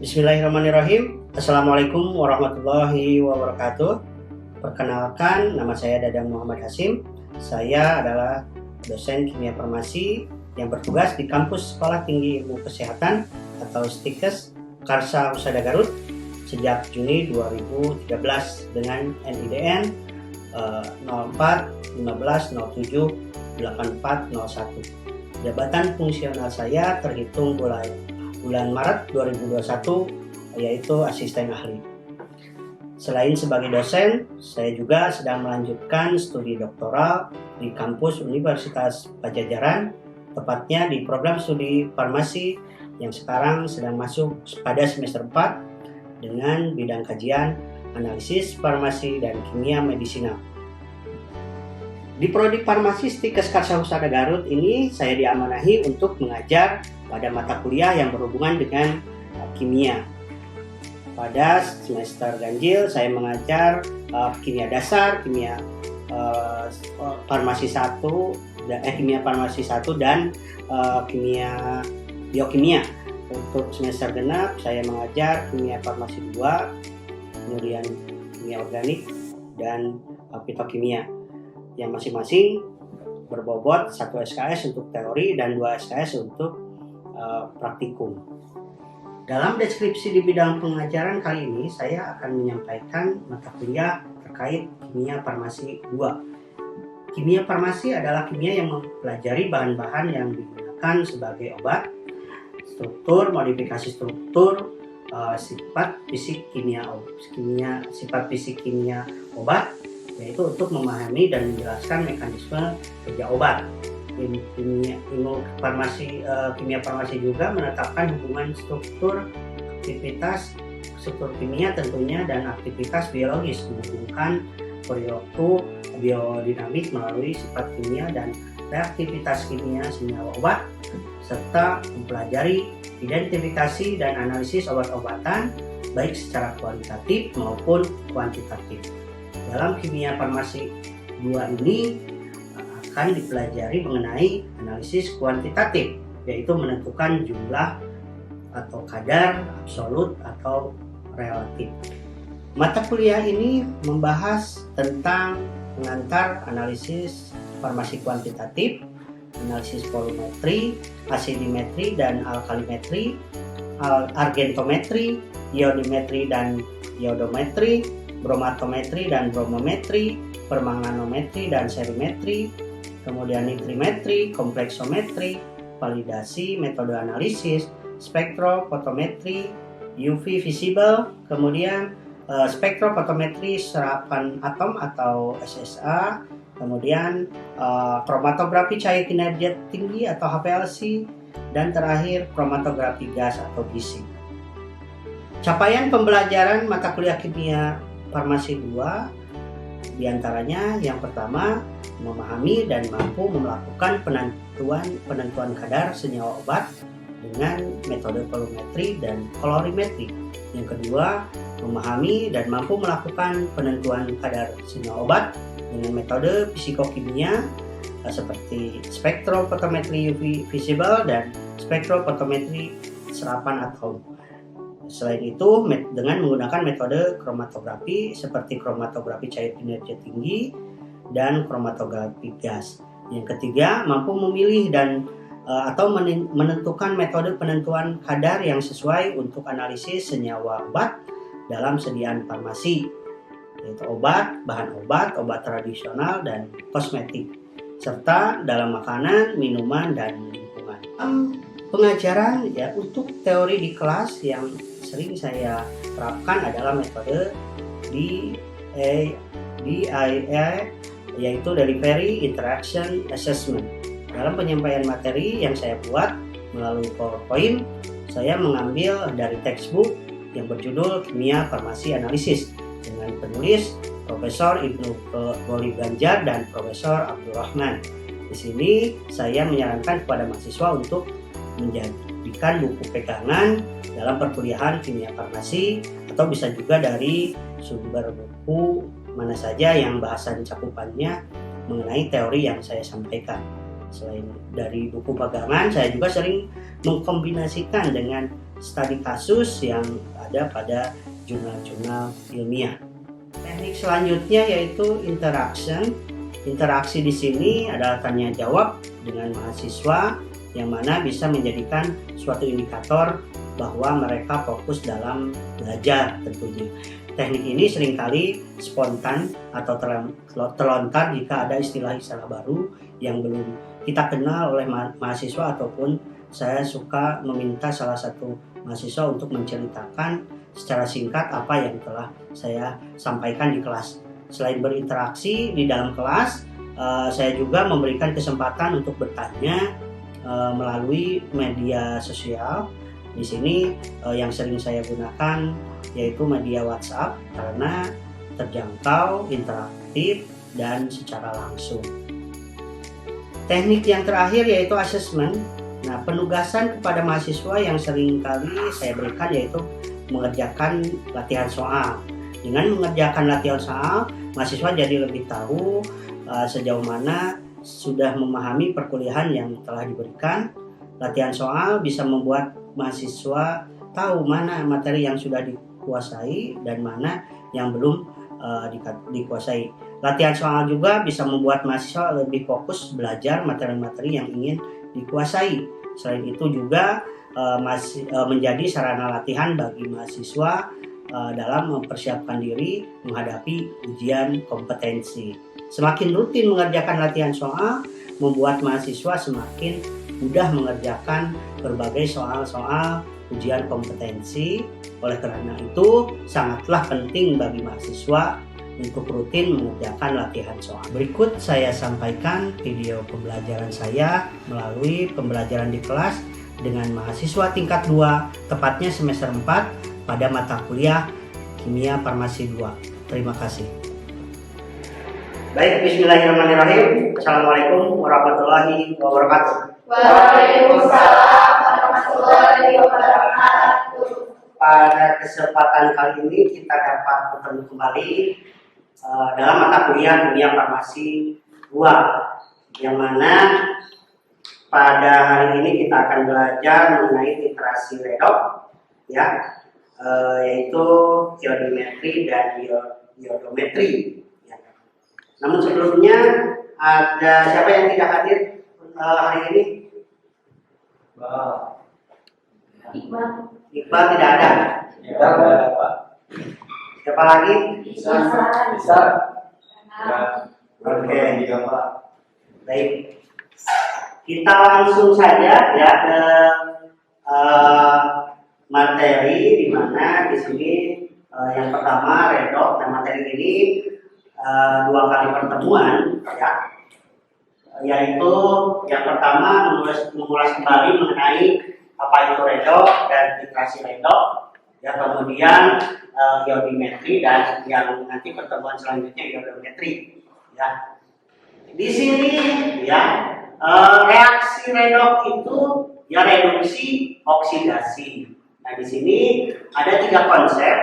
Bismillahirrahmanirrahim. Assalamualaikum warahmatullahi wabarakatuh. Perkenalkan, nama saya Dadang Muhammad Hasim. Saya adalah dosen kimia farmasi yang bertugas di kampus Sekolah Tinggi Ilmu Kesehatan atau STIKES Karsa Husada Garut sejak Juni 2013 dengan NIDN 04 15 07 8401. Jabatan fungsional saya terhitung mulai bulan Maret 2021 yaitu asisten ahli. Selain sebagai dosen, saya juga sedang melanjutkan studi doktoral di kampus Universitas Padjadjaran, tepatnya di program studi farmasi yang sekarang sedang masuk pada semester 4 dengan bidang kajian analisis farmasi dan kimia medisinal. Di Prodi Farmasi STIKES Karsa Husada Garut ini saya diamanahi untuk mengajar pada mata kuliah yang berhubungan dengan kimia. Pada semester ganjil saya mengajar kimia dasar, kimia farmasi 1, kimia farmasi 1 dan kimia biokimia. Untuk semester genap saya mengajar kimia farmasi 2, kemudian kimia organik dan fitokimia, yang masing-masing berbobot 1 SKS untuk teori dan 2 SKS untuk praktikum. Dalam deskripsi di bidang pengajaran kali ini, saya akan menyampaikan mata kuliah terkait kimia farmasi 2. Kimia farmasi adalah kimia yang mempelajari bahan-bahan yang digunakan sebagai obat, struktur, modifikasi struktur, sifat fisik kimia obat, yaitu untuk memahami dan menjelaskan mekanisme kerja obat. Kimia farmasi juga menetapkan hubungan struktur kimia tentunya dan aktivitas biologis, menghubungkan perilaku biodinamik melalui sifat kimia dan reaktivitas kimia senyawa obat, serta mempelajari identifikasi dan analisis obat-obatan baik secara kualitatif maupun kuantitatif. Dalam kimia farmasi 2 ini akan dipelajari mengenai analisis kuantitatif, yaitu menentukan jumlah atau kadar absolut atau relatif. Mata kuliah ini membahas tentang pengantar analisis farmasi kuantitatif, analisis volumetri, asidimetri dan alkalimetri, argentometri, iodimetri dan iodometri, bromatometri dan bromometri, permanganometri dan serimetri, kemudian nitrimetri, kompleksometri, validasi, metode analisis, spektrofotometri, UV visible, kemudian spektrofotometri serapan atom atau SSA, kemudian kromatografi cahaya kinerja tinggi atau HPLC, dan terakhir kromatografi gas atau GC. Capaian pembelajaran mata kuliah kimia farmasi 2 diantaranya yang pertama, memahami dan mampu melakukan penentuan kadar senyawa obat dengan metode volumetri dan kolorimetri. Yang kedua, memahami dan mampu melakukan penentuan kadar senyawa obat dengan metode fisikokimia seperti spektrofotometri UV visible dan spektrofotometri serapan atom. Selain itu, dengan menggunakan metode kromatografi seperti kromatografi cahaya kinerja tinggi dan kromatografi gas. Yang ketiga, mampu memilih dan atau menentukan metode penentuan kadar yang sesuai untuk analisis senyawa obat dalam sediaan farmasi, yaitu obat, bahan obat, obat tradisional dan kosmetik, serta dalam makanan, minuman dan lingkungan. Pengajaran ya untuk teori di kelas yang sering saya terapkan adalah metode DIA, yaitu Delivery Interaction Assessment. Dalam penyampaian materi yang saya buat melalui PowerPoint, saya mengambil dari textbook yang berjudul Kimia Farmasi Analisis dengan penulis Profesor Ibnu Goli Ganjar dan Profesor Abdul Rahman. Di sini saya menyarankan kepada mahasiswa untuk menjadikan buku pegangan dalam perkuliahan kimia farmasi, atau bisa juga dari sumber buku mana saja yang bahasan cakupannya mengenai teori yang saya sampaikan. Selain dari buku pegangan, saya juga sering mengkombinasikan dengan studi kasus yang ada pada jurnal-jurnal ilmiah. Teknik selanjutnya yaitu interaction. Interaksi di sini adalah tanya jawab dengan mahasiswa yang mana bisa menjadikan suatu indikator bahwa mereka fokus dalam belajar tentunya. Teknik ini seringkali spontan atau terlontar jika ada istilah-istilah baru yang belum kita kenal oleh mahasiswa, ataupun saya suka meminta salah satu mahasiswa untuk menceritakan secara singkat apa yang telah saya sampaikan di kelas. Selain berinteraksi di dalam kelas, saya juga memberikan kesempatan untuk bertanya melalui media sosial. Di sini yang sering saya gunakan yaitu media WhatsApp karena terjangkau, interaktif, dan secara langsung. Teknik yang terakhir yaitu assessment. Nah, penugasan kepada mahasiswa yang sering kali saya berikan yaitu mengerjakan latihan soal. Dengan mengerjakan latihan soal, mahasiswa jadi lebih tahu sejauh mana sudah memahami perkuliahan yang telah diberikan. Latihan soal bisa membuat mahasiswa tahu mana materi yang sudah dikuasai dan mana yang belum dikuasai. Latihan soal juga bisa membuat mahasiswa lebih fokus belajar materi-materi yang ingin dikuasai. Selain itu juga menjadi sarana latihan bagi mahasiswa dalam mempersiapkan diri menghadapi ujian kompetensi. Semakin rutin mengerjakan latihan soal, membuat mahasiswa semakin mudah mengerjakan berbagai soal-soal ujian kompetensi. Oleh karena itu, sangatlah penting bagi mahasiswa untuk rutin mengerjakan latihan soal. Berikut saya sampaikan video pembelajaran saya melalui pembelajaran di kelas dengan mahasiswa tingkat 2, tepatnya semester 4 pada mata kuliah Kimia Farmasi 2. Terima kasih. Baik, bismillahirrahmanirrahim. Assalamualaikum warahmatullahi wabarakatuh. Waalaikumsalam warahmatullahi wabarakatuh. Pada kesempatan kali ini kita dapat bertemu kembali dalam mata kuliah Kimia Farmasi 2, yang mana pada hari ini kita akan belajar mengenai literasi redox, ya, yaitu iodimetri dan iodometri. Ya. Namun sebelumnya ada siapa yang tidak hadir hari ini? Iqbal tidak ada. Tidak ada, Pak. Siapa lagi? Bisa. Oke. Baik. Kita langsung saja ya ke materi, di mana di sini yang pertama redox. Nah, materi ini 2 kali pertemuan, ya, yaitu yang pertama mengulas kembali mengenai apa itu redox dan literasi redox, ya, kemudian iodimetri, dan yang nanti pertemuan selanjutnya iodometri, ya. Di sini ya reaksi redox itu ya reduksi oksidasi. Nah, di sini ada 3 konsep.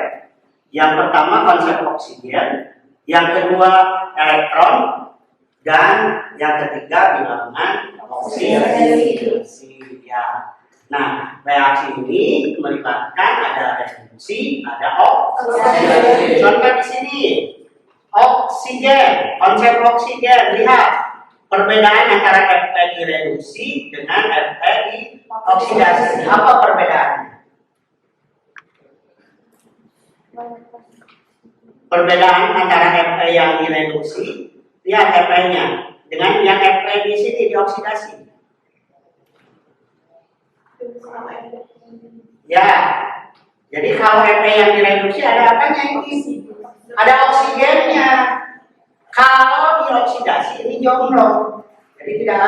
Yang pertama konsep oksigen, yang kedua elektron, dan yang ketiga bilangan oksidasi. Ya. Nah, reaksi ini melibatkan ada reduksi, ada oksidasi. Contoh di sini oksigen, konsep oksigen, lihat perbedaan antara Fe di reduksi dengan Fe di oksidasi. Apa perbedaannya? Perbedaan antara Fe yang direduksi, lihat Fe-nya, dengan yang Fe di sini dioksidasi. Ya, jadi kalau Fe yang direduksi ada apanya ini? Ada oksigennya. Kalau dioksidasi ini jomblo, jadi tidak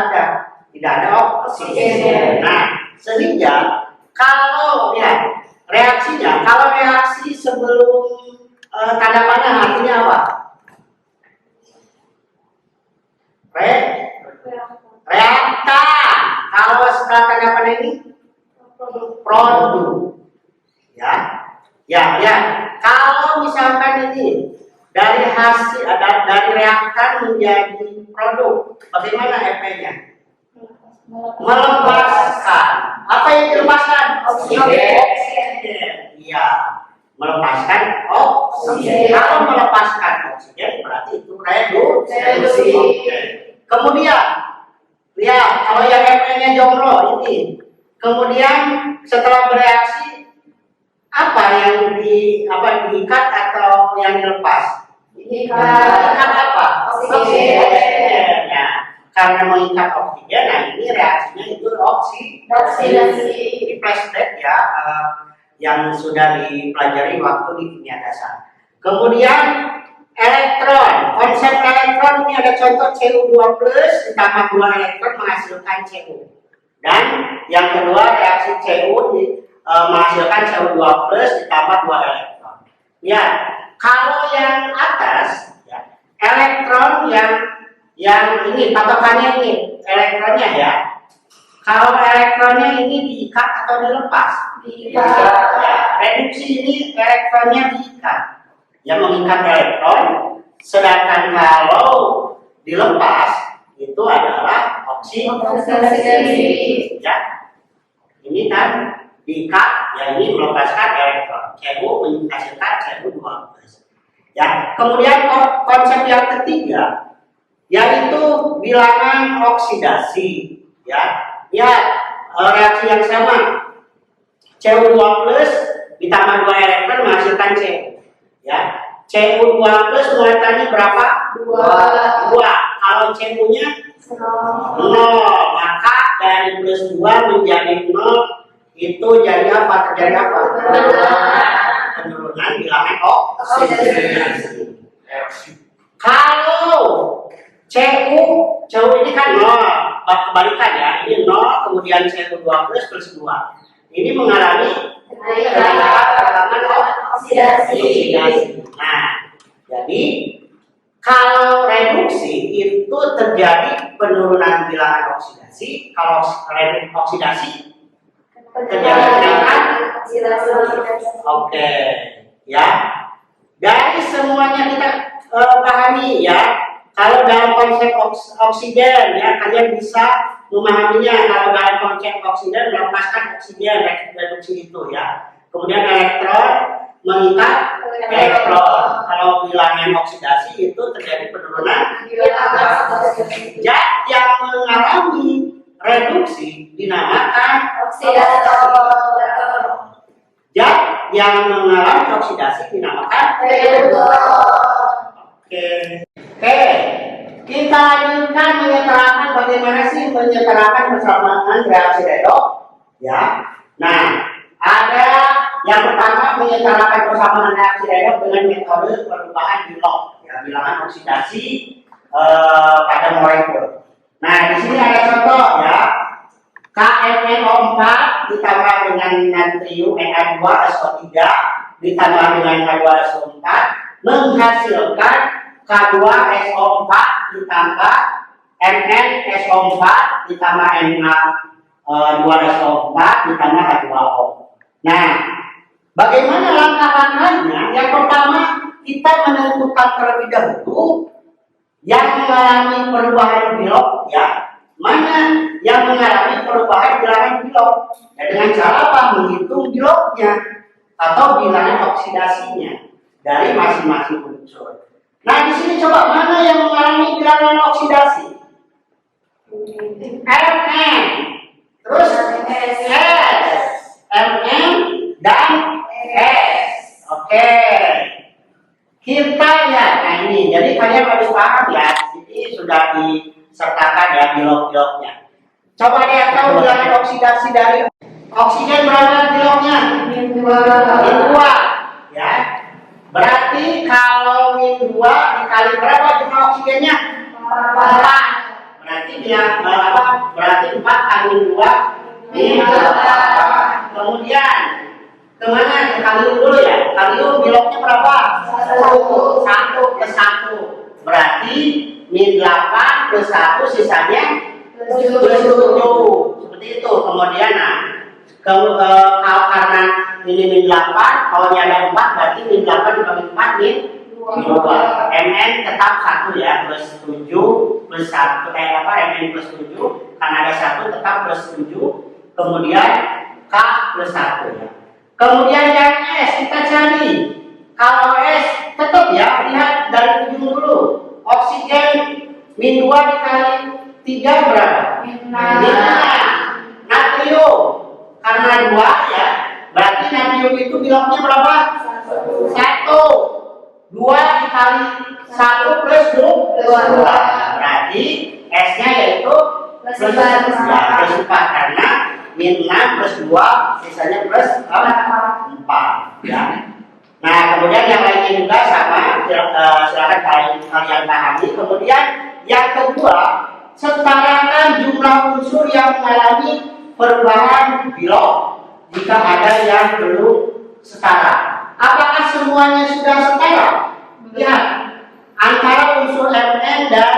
ada oksigen. Nah, sehingga kalau ya reaksinya, kalau reaksi sebelum tanda panah artinya apa? Reaktan. Kalau setelah tanda panah ini produk. Ya. Kalau misalkan ini dari hasil dari reaktan menjadi produk, bagaimana efeknya? Melepaskan. Apa yang dilepaskan? Oksigen. Iya, melepaskan oksigen. Kalau melepaskan oksigen berarti itu reduksi. Oke. Kemudian, lihat kalau yang FN-nya jomblo ini. Kemudian setelah bereaksi apa yang diikat atau yang dilepas? Ikat apa? Oksigen. Ya, karena mengikat oksigen, nah ini reaksinya itu oksidasi. Ini flashback ya, yang sudah dipelajari waktu di kimia dasar. Kemudian elektron, konsep elektron ini ada contoh Cu2+ ditambah 2 elektron menghasilkan Cu. Dan yang kedua reaksi Cu menghasilkan Cu2+ ditambah 2 elektron. Ya, kalau yang atas ya, elektron yang ini patokannya ini elektronnya ya. Kalau elektronnya ini diikat atau dilepas? Diikat. Ya, reduksi ini elektronnya diikat. Yang mengikat elektron, sedangkan kalau dilepas itu adalah oksidasi. Ya. Ini kan diikat, ya ini melepaskan elektron. Cu menghasilkan Cu2+. Ya, kemudian konsep yang ketiga yaitu bilangan oksidasi. Ya, reaksi yang sama. Cu2+ ditambah 2 elektron menghasilkan Cu. Ya, Cu2+ muatannya berapa? 2. Kalau Cu-nya 0, maka dari +2 menjadi 0 itu jadi apa? Terjadi apa? Penurunan bilangan oksidasi. Kalau Cu ini kan 0, kebalikan ya, ini 0 kemudian Cu2+ +2. Ini mengalami kenaikan oksidasi. Nah, jadi kalau reduksi itu terjadi penurunan bilangan oksidasi, kalau oksidasi terjadi kenaikan Oke, ya. Dari semuanya kita pahami ya. Kalau dalam konsep oksigen ya, kalian bisa memahaminya. Kalau dalam konsep oksigen melepaskan oksigen reduksi itu ya. Kemudian elektron mengikat elektron. Kalau bilangan oksidasi itu terjadi penurunan. Zat yang mengalami reduksi dinamakan Oksidator. Zat yang mengalami oksidasi dinamakan Oke, kita lanjutkan menyetarakan bagaimana sih menyetarakan persamaan reaksi redoks ya. Nah, ada yang pertama menyetarakan persamaan reaksi redoks dengan metode perubahan Bilog ya, bilangan oksidasi pada molekul. Nah, di sini ada contoh ya. KMnO4 ditambah dengan natrium Na2SO3 ditambah dengan H2SO4 menghasilkan K2SO4 ditambah NnSO4 ditambah Na2SO4 ditambah H2O. Nah, bagaimana langkah-langkahnya? Yang pertama, kita menentukan terlebih dahulu yang mengalami perubahan Bilog ya. Mana yang mengalami perubahan bilangan Bilog? Ya, dengan cara apa? Menghitung Bilognya atau bilangan oksidasinya dari masing-masing unsur. Nah, di sini coba mana yang mengalami bilangan oksidasi? Mn, terus S, Mn dan S. Oke. Kita ya, nah ini, jadi kalian harus paham ya. Ini sudah disertakan ya Bilog-Bilognya. Coba lihat tahu bilangan oksidasi dari oksigen berapa Bilognya? Min 2 ya. Berarti kalau min 2 dikali berapa jumlah oksigennya? 4. Berarti dia berapa? Berarti 4 kali min 2 min 8. Kemudian kemana? Ke kalium dulu ya. Kalium Bilognya berapa? 1 plus 1. Berarti min 8 plus 1 sisanya plus 7. Seperti itu. Kemudian karena ini min 8, kalau ada 4 berarti min 8 dibagi 4 min 2. Mn tetap 1 ya, plus 7 plus 1 Mn plus 7 karena ada 1 tetap plus 7 kemudian K plus 1 ya. Kemudian yang S kita cari. Kalau S tetap ya, lihat dari ujung dulu. Oksigen min 2 dikali 3 berapa? Min 6. Natrium karena 2 ya, berarti natrium itu biloknya berapa? 1. 2 dikali 1 plus 2. Berarti S-nya yaitu plus 4 karena min 6 plus 2 sisanya plus 4 ya. Nah kemudian yang lainnya juga sama, silakan kalian pahami. Kemudian yang kedua, setarakan jumlah unsur yang mengalami perubahan bilok jika ada yang belum setara. Apakah semuanya sudah setara? Lihat antara unsur Mn dan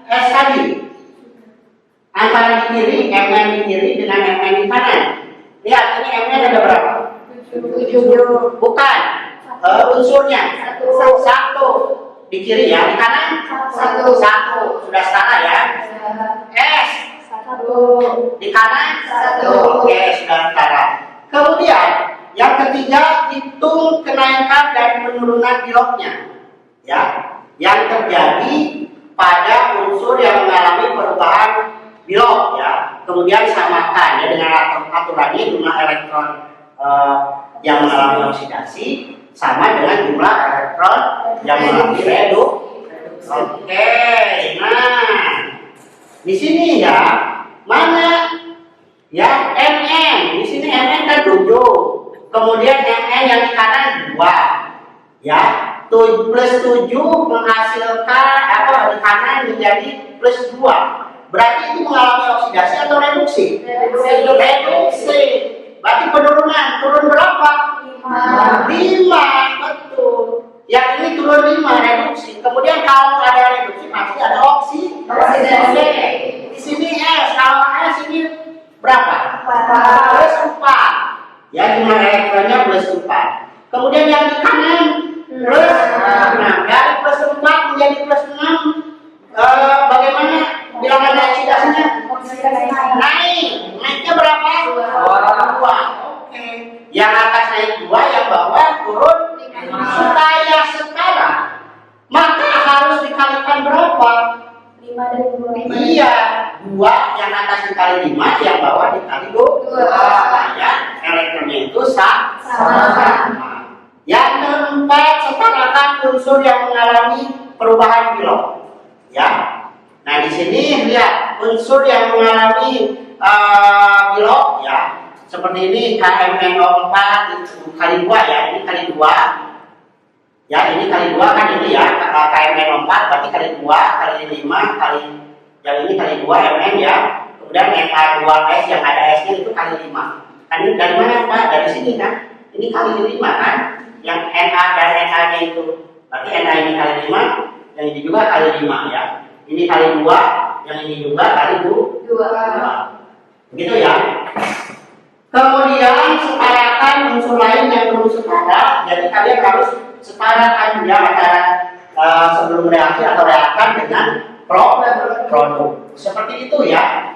S tadi, antara di kiri, Mn di kiri dengan Mn di kanan. Lihat ini Mn ada berapa? 7. Bukan unsurnya 1 di kiri ya, di kanan 1 sudah setara ya. S 1 di kanan 1. Oke, sudah setara. Kemudian yang ketiga, hitung kenaikan dan penurunan biloknya ya, yang terjadi pada unsur yang mengalami perubahan bilok ya. Kemudian samakan ya dengan aturannya, jumlah elektron yang mengalami oksidasi sama dengan jumlah elektron yang mengalami reduksi. Oke, nah di sini ya, mana ya Mn, di sini Mn kan 7, kemudian Mn yang di kanan 2 ya, plus 7 menghasilkan apa di kanan menjadi plus 2. Berarti itu mengalami oksidasi atau reduksi? Reduksi. Berarti penurunan, turun berapa? 5, betul. Yang ini turun 5, reduksi. Kemudian kalau ada reduksi pasti ada oksidasi. Di sini S, kalau S ini berapa? Plus 4. Ya, jumlah elektronnya plus 4. Kemudian yang di kanan plus 6. Dari plus 4 menjadi plus 6, bagaimana bilangan oksidasinya? Naiknya berapa? 2. Oke. Yang atas naik 2, yang bawah turun. Supaya setara, maka harus dikalikan berapa? 5 dan 2. Iya, 2 yang atas dikali 5, yang bawah dikali 2. Ya, elektronnya itu sama. Yang keempat, setarakan unsur yang mengalami perubahan bilok. Ya. Nah, di sini lihat unsur yang mengalami bilok ya. Seperti ini KMNO4 itu kali 2 ya, ini kali 2. Ya, ini kali 2 kan ini ya, KMNO4 berarti kali 2 kali 5 kali yang ini kali 2 Mn ya. Kemudian Na2S yang ada S-nya itu kali 5. Kan ini dari mana Pak? Dari sini kan. Ini kali 5 kan. Yang Na dan Na-nya itu. Berarti Na ini kali 5, yang ini juga kali 5 ya. Ini kali 2, yang ini juga kali 2. Begitu ya. Kemudian setarakan unsur lain yang belum setara. Jadi kalian harus setarakan ya antara sebelum reaksi atau reakan dengan produk. Seperti itu ya.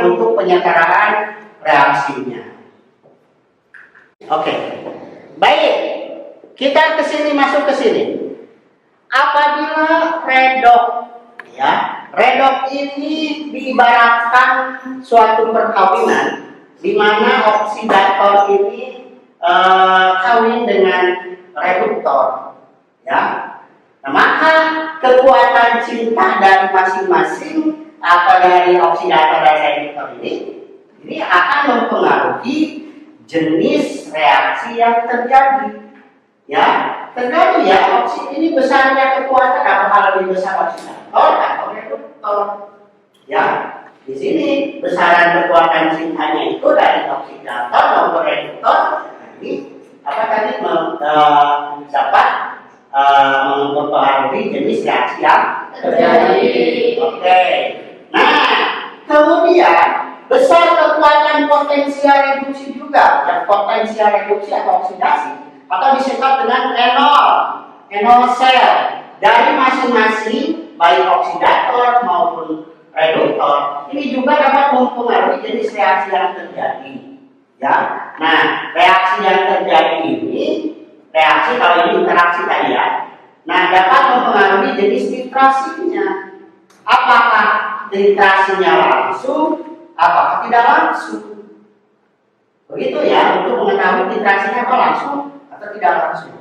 Untuk penyetaraan reaksinya. Oke. Baik. Kita masuk ke sini. Apabila redox ya, redox ini diibaratkan suatu perkawinan di mana oksidator ini kawin dengan reduktor ya. Nah, maka kekuatan cinta dari masing-masing atau dari oksidator dan reduktor ini akan mempengaruhi jenis reaksi yang terjadi. Ya, tergantung ya ini besarnya kekuatan apakah lebih besar oksidator atau reduktor. Ya, di sini besaran kekuatan cintanya itu dari oksidator maupun reduktor. Ini apa tadi dapat mempengaruhi jenis reaksi yang terjadi. Oke. Nah, kemudian besar kekuatan potensial reduksi juga. Yang potensial reduksi atau oksidasi atau disingkat dengan enol sel dari masing-masing baik oksidator maupun reduktor, ini juga dapat mempengaruhi jenis reaksi yang terjadi. Ya, nah reaksi yang terjadi ini, reaksi kalau ini interaksi tadi ya, nah dapat mempengaruhi jenis titrasinya. Apakah titrasinya langsung, apakah tidak langsung? Begitu ya, untuk mengetahui titrasinya apa langsung atau tidak langsung.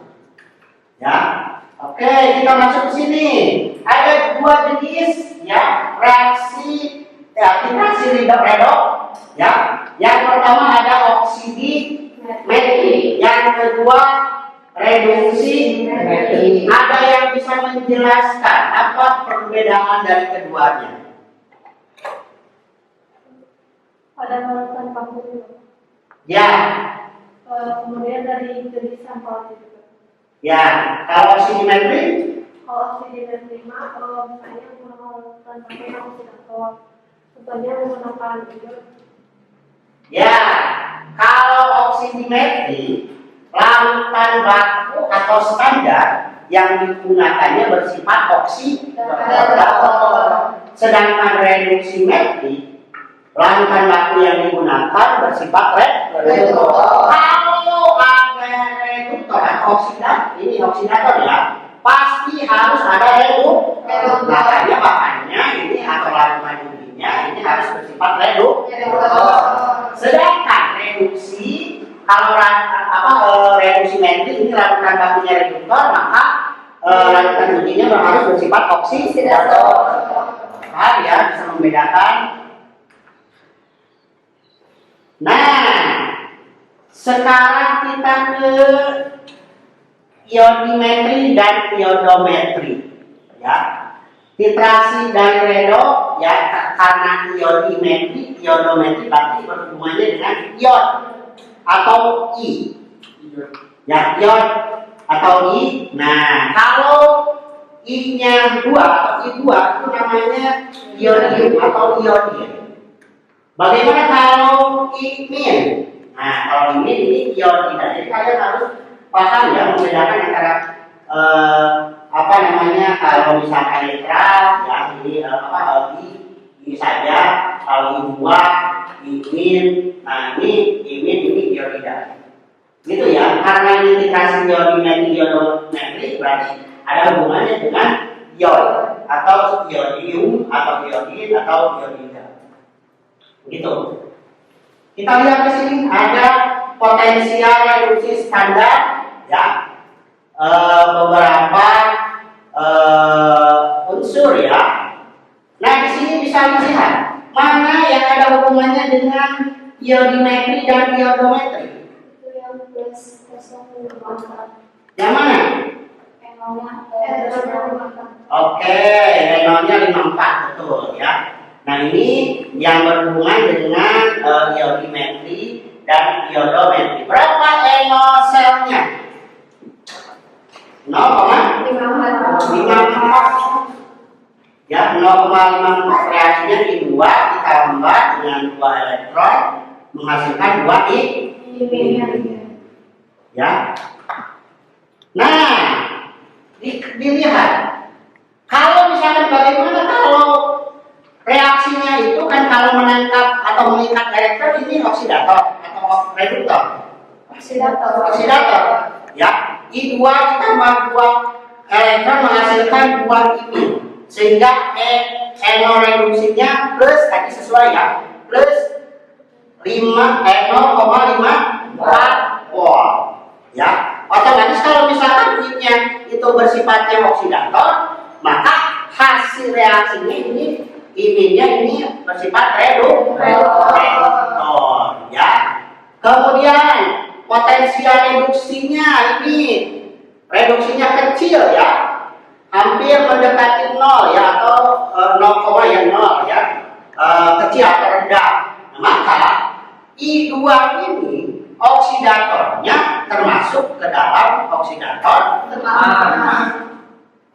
Ya, oke, kita masuk ke sini. Ada dua jenis ya reaksi ya titrasi redok. Ya, yang pertama ada oksidimetri, yang kedua reduksi metri. Ada yang bisa menjelaskan apa perbedaan dari keduanya? Ada melakukan baku. Ya. Kemudian dari jenis sampel juga. Ya, kalau oksidimetri? Kalau oksidimetri mah misalnya melakukan pakai oksidator, contohnya menggunakan ion. Ya, kalau oksidimetri larutan baku atau standar yang digunakannya bersifat oksidator. Sedangkan reduksimetri larutan baku yang digunakan bersifat reduktor. Kalau ada reduktor atau oksidator ya, pasti harus ada reduktor. Makanya ini atau larutan intinya ini harus bersifat reduktor. Sedangkan reduksi kalau reduksimetri ini larutan bakunya reduktor, maka larutan intinya harus bersifat oksidator. Ya, bisa membedakan. Nah, sekarang kita ke ionimetri dan iodometri. Ya, titrasi dan redok ya karena ionimetri, iodometri berarti berhubungannya dengan ion atau I. Ya, ion atau I. Nah, kalau I-nya 2 atau I2 itu namanya ionium atau iodin. Bagaimana kalau I-min? Nah, kalau ini iodida. Jadi kalian harus paham ya membedakan antara kalau misalkan netral ya ini I saja, kalau I2 I-min. Nah, ini iodida. Gitu ya, karena ini titrasi ionimetri iodometri berarti ada hubungannya dengan ion atau iodium atau iodin atau iodida. Begitu. Kita lihat di sini ada potensial reduksi standar ya. Beberapa unsur ya. Nah, di sini bisa dilihat mana yang ada hubungannya dengan iodimetri dan iodometri. Itu yang plus 0,4. Yang mana? Oke, renolnya 54 betul ya. Nah, ini yang berhubungan dengan iodimetri dan iodometri. Berapa enol selnya? 0,54. Ya, 0,54 reaksinya I2 ditambah dengan 2 elektron menghasilkan 2 I. Ya. Nah, dilihat. Kalau misalkan bagaimana kalau reaksinya itu kan kalau menangkap atau mengikat elektron ini oksidator atau reduktor? Oksidator. Ya, I2 ditambah 2 elektron menghasilkan 2 I. Sehingga enol reduksinya plus tadi sesuai ya, plus 0,54 volt. Ya, otomatis kalau misalkan I-nya itu bersifatnya oksidator, maka hasil reaksinya ini I-nya ini bersifat reduktor. Ya. Kemudian potensial reduksinya ini reduksinya kecil ya, hampir mendekati 0 ya atau 0,0 ya, kecil atau rendah. Nah, maka I2 ini oksidatornya termasuk ke dalam oksidator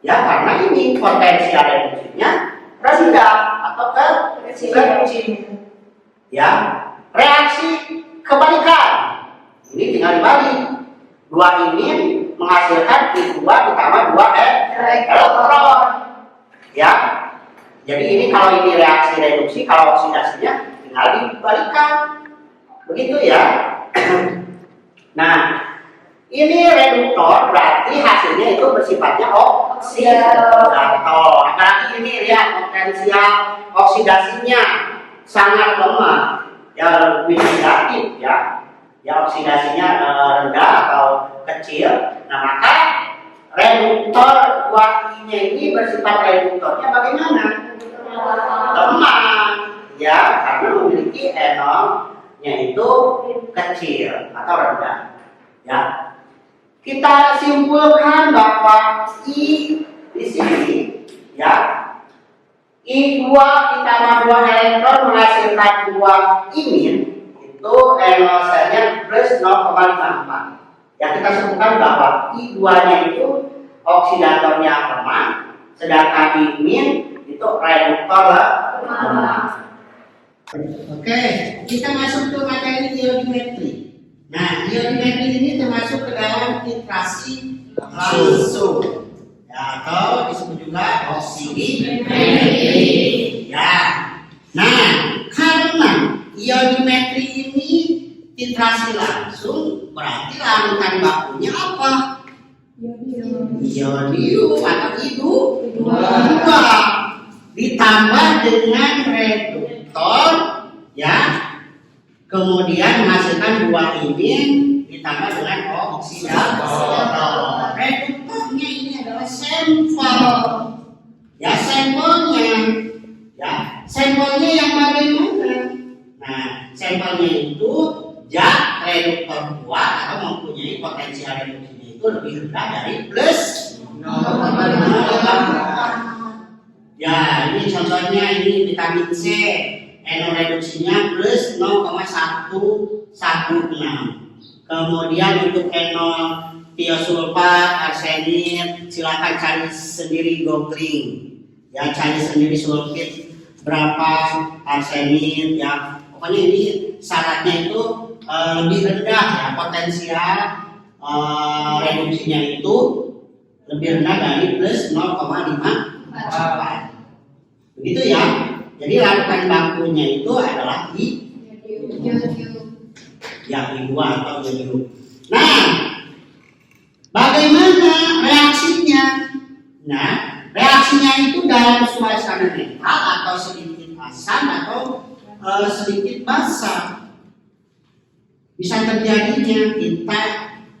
ya, karena ini potensial reduksinya rendah atau kecil. Ya, reaksi kebalikan ini tinggal dibalik, 2 ini menghasilkan I2 ditambah 2 elektron. Ya, jadi ini kalau ini reaksi reduksi, kalau oksidasinya tinggal dibalikan. Begitu ya. Nah, ini reduktor berarti hasilnya itu bersifatnya oksidator. Apalagi ini lihat potensial oksidasinya sangat lemah, ya lebih negatif ya. Ya oksidasinya rendah atau kecil. Nah, maka reduktor 2I-nya ini bersifat reduktornya bagaimana? Lemah, ya, karena memiliki enolnya itu kecil atau rendah. Ya, kita simpulkan bahwa I di sini, ya, I2 ditambah 2 elektron menghasilkan 2 imin, itu enolnya plus 0,54. Ya, kita sebutkan bahwa I2-nya itu oksidatornya lemah, sedangkan imin itu reduktor lemah. Oke, kita masuk ke materi iodimetri. Nah, iodimetri ini termasuk ke dalam titrasi langsung, ya, atau disebut juga oksimetri. Ya. Nah, karena iodimetri ini titrasi langsung, berarti larutan bakunya apa? Iodium atau I2 ditambah dengan reduktor, ya, kemudian menghasilkan 2 imin ditambah dengan oksidator. Reduktornya ini adalah sampel, ya, sampelnya, ya, sampelnya yang bagaimana? Nah, sampelnya itu zat reduktor kuat atau mempunyai potensial reduksinya itu lebih rendah dari plus 0,5. Ya, ini contohnya ini vitamin C, enol reduksinya plus 0,116. Kemudian untuk enol tiosulfat, arsenit, silakan cari sendiri googling. Ya, cari sendiri sulfit berapa, arsenit, ya. Pokoknya ini syaratnya itu lebih rendah, ya, potensial reduksinya itu lebih rendah dari plus 0,54. Begitu ya. Jadi larutan bakunya itu adalah I2 atau iodium. Nah, bagaimana reaksinya? Nah, reaksinya itu dalam suasana netral atau sedikit asam atau sedikit basah. Bisa terjadinya. Kita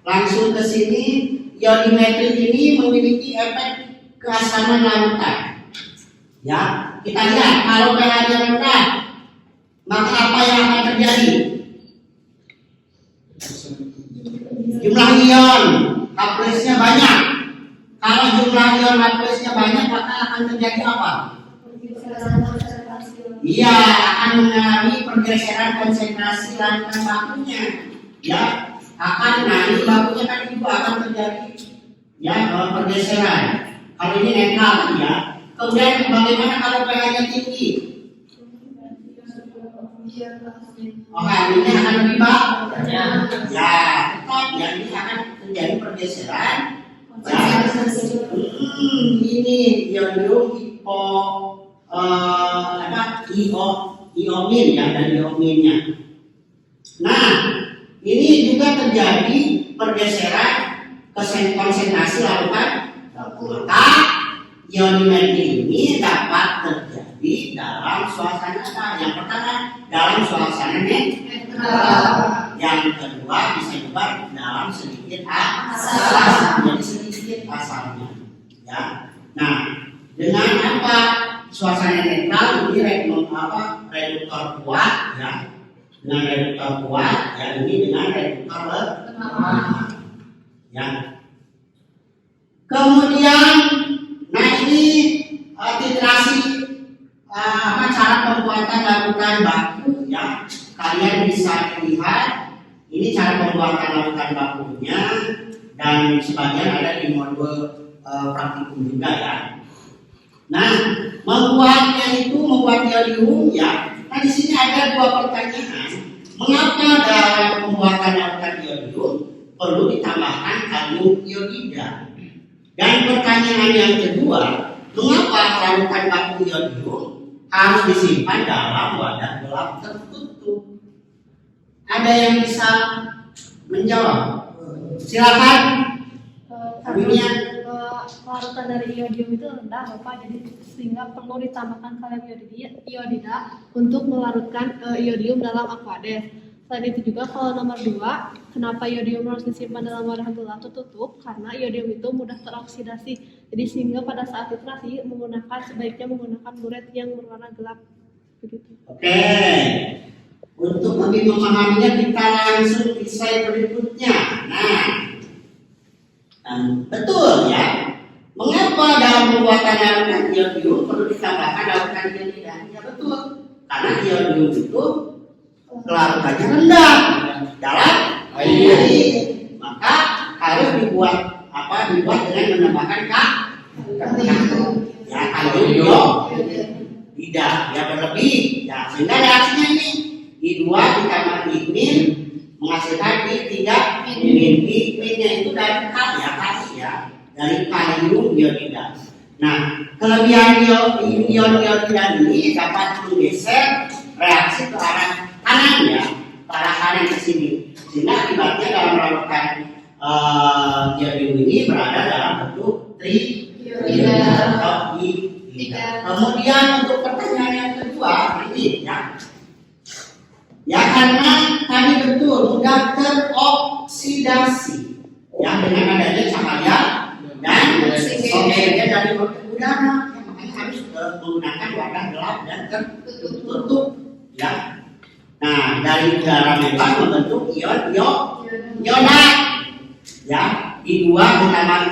langsung ke sini. Iodimetri ini memiliki efek keasaman larutan. Ya, kita lihat kalau pH-nya rendah, maka apa yang akan terjadi? Jumlah ion H+-nya banyak. Kalau jumlah ion H+-nya banyak, maka akan terjadi apa? Iya, akan mengalami pergeseran konsentrasi larutan bakunya. Ya, akan naik bakunya kan juga akan terjadi, ya, pergeseran. Kalau ini netral, ya. Kemudian bagaimana kalau pH-nya tinggi? Oke, ini akan lebih bagus. Ya, tetap ya, ini akan terjadi pergeseran. Ya, ini iodium iomin, ya, dan iominnya. Nah, ini juga terjadi pergeseran konsentrasi larutan baku. Maka iodimetri ini dapat terjadi dalam suasana apa? Yang pertama dalam suasana netral. Yang kedua bisa juga dalam sedikit asam. Jadi sedikit asamnya. Ya. Nah, dengan apa? Suasana netral ini reduktor kuat, ya. Dengan reduktor kuat, ya, ini dengan reduktor lemah. Ya. Kemudian, nah ini titrasi cara pembuatan larutan baku, ya. Kalian bisa lihat ini cara pembuatan larutan bakunya dan sebagian ada di modul praktikum juga, ya. Nah, membuat iodium, ya. Nah, di sini ada dua pertanyaan. Mengapa dalam pembuatan larutan iodium perlu ditambahkan kalium iodida? Dan pertanyaan yang kedua, mengapa larutan baku iodium harus disimpan dalam wadah gelap tertutup. Ada yang bisa menjawab? Silakan. Karena larutan dari iodium itu rendah Bapak, jadi sehingga perlu ditambahkan kalium iodida untuk melarutkan iodium dalam aqueous. Selain itu juga kalau nomor 2, kenapa iodium harus disimpan dalam wadah gelap tertutup? Karena iodium itu mudah teroksidasi. Jadi sehingga pada saat titrasi sebaiknya menggunakan buret yang berwarna gelap. Begitu. Oke. Untuk lebih memahaminya kita langsung ke slide berikutnya. Nah, betul ya. Mengapa dalam pembuatan larutan iodium perlu ditambahkan larutan iodida? Ya betul. Karena iodium itu kelarutannya rendah dalam air, maka harus dibuat dengan menambahkan ya kalium tidak ya berlebih ya, sehingga reaksinya ini I2 ditambah I- menghasilkan I3 I-nya itu dari dari kalium iodida. Nah, kelebihan ion iodida ini dapat menggeser reaksi ke arah kanan ya, ke arah kanan ke sini, sehingga akibatnya dalam larutan iodium ini berada dalam bentuk atau I3. Kemudian untuk pertanyaan yang kedua ini ya karena tadi betul mudah teroksidasi ya dengan adanya cahaya dan oksigen dari udara, makanya harus menggunakan wadah gelap dan tertutup ya. Nah, dari udara bebas membentuk ion ionat ya, I2 ditambah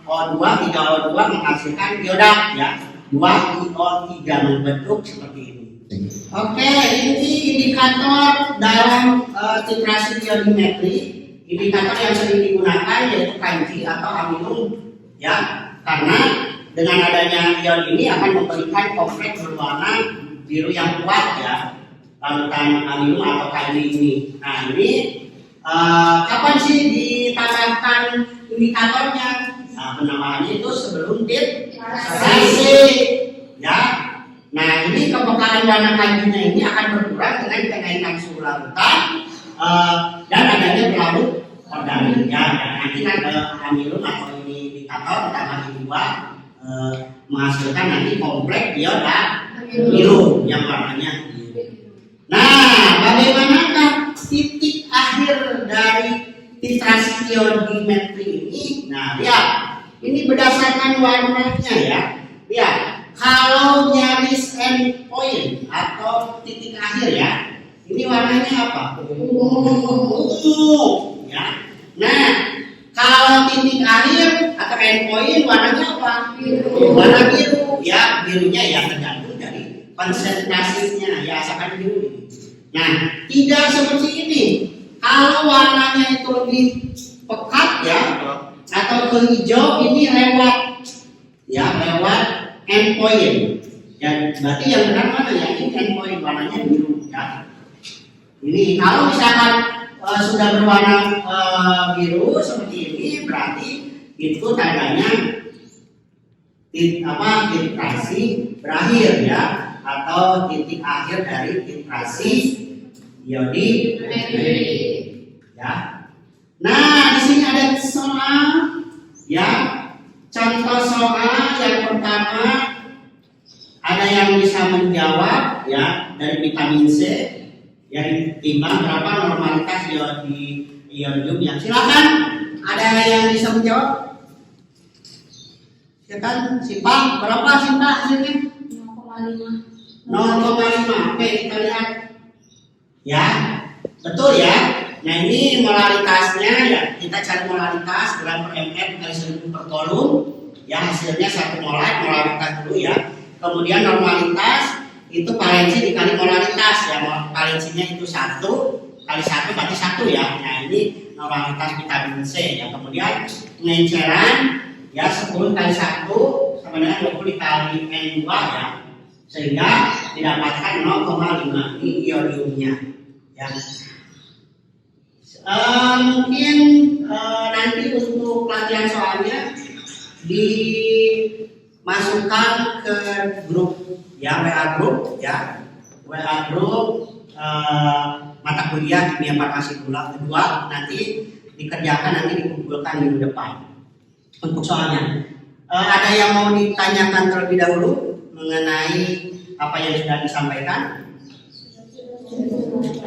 O2 3O2 menghasilkan iodat ya, 2IO3 membentuk seperti ini. Oke, ini indikator dalam titrasi iodimetri. Indikator yang sering digunakan yaitu kanji atau amilum ya, karena dengan adanya ion ini akan memberikan kompleks berwarna biru yang kuat ya, larutan amilum atau kanji ini. Nah ini kapan sih ditambahkan indikatornya? Nah, penambahannya itu sebelum titrasi ya. Nah ini kepekaran warna kanjinya ini akan berkurang dengan kenaikan suhu larutan dan adanya berlarut organik ya. Nanti kan amilum atau ini indikator ditambah I2 menghasilkan nanti kompleks iodat biru yang warnanya biru. Nah, bagaimanakah titik akhir dari titrasi iodimetri ini? Nah, lihat, ini berdasarkan warnanya ya. Lihat, kalau nyaris endpoint atau titik akhir ya, ini warnanya apa? Ungu ya. Nah, kalau titik akhir atau endpoint warnanya apa? Biru. Warna biru ya, birunya ya tergantung dari konsentrasinya ya, asalkan biru ini. Nah, tidak seperti ini. Kalau warnanya itu lebih pekat ya, atau ke hijau, ini lewat endpoint. Ya, berarti yang benar mana ya? Ini endpoint warnanya biru ya. Ini kalau misalkan sudah berwarna biru seperti ini, berarti itu tandanya titrasi berakhir ya, atau titik akhir dari titrasi iodimetri ya. Nah, di sini ada soal ya. Contoh soal yang pertama, ada yang bisa menjawab ya, dari vitamin C yang timbang berapa normalitas iodium yang, silakan, ada yang bisa menjawab? Silakan, Simpa, berapa Simpa hasilnya? 0,5. Oke, kita lihat ya, betul ya. Nah ini molaritasnya ya, kita cari molaritas gram per ml kali 1000 per kolom ya, hasilnya 1 molar, molaritas dulu ya. Kemudian normalitas itu valensi dikali molaritas ya, valensinya itu 1 kali 1 berarti 1 ya. Nah ini normalitas vitamin C ya. Kemudian pengenceran ya, 10 kali 1 sama dengan 20 dikali N2 ya, sehingga didapatkan 0,5 ini iodiumnya ya. Mungkin nanti untuk pelatihan soalnya masukkan ke grup ya, WA grup ya, WA grup mata kuliah kimia farmasi kedua, nanti dikerjakan, nanti dikumpulkan minggu depan. Untuk soalnya, ada yang mau ditanyakan terlebih dahulu mengenai apa yang sudah disampaikan?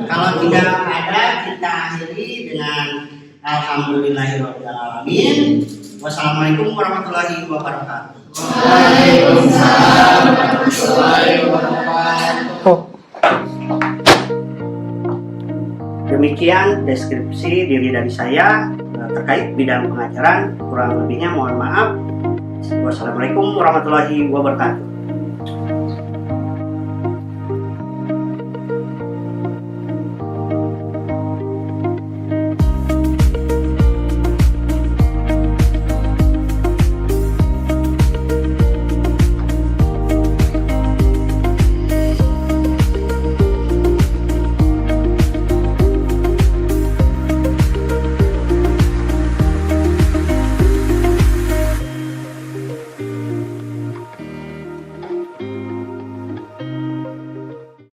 Kalau tidak ada, kita akhiri dengan alhamdulillahirobbilalamin. Wassalamualaikum warahmatullahi wabarakatuh. Waalaikumsalam warahmatullahi wabarakatuh. Demikian deskripsi diri dari saya terkait bidang pengajaran. Kurang lebihnya mohon maaf. Wassalamualaikum warahmatullahi wabarakatuh.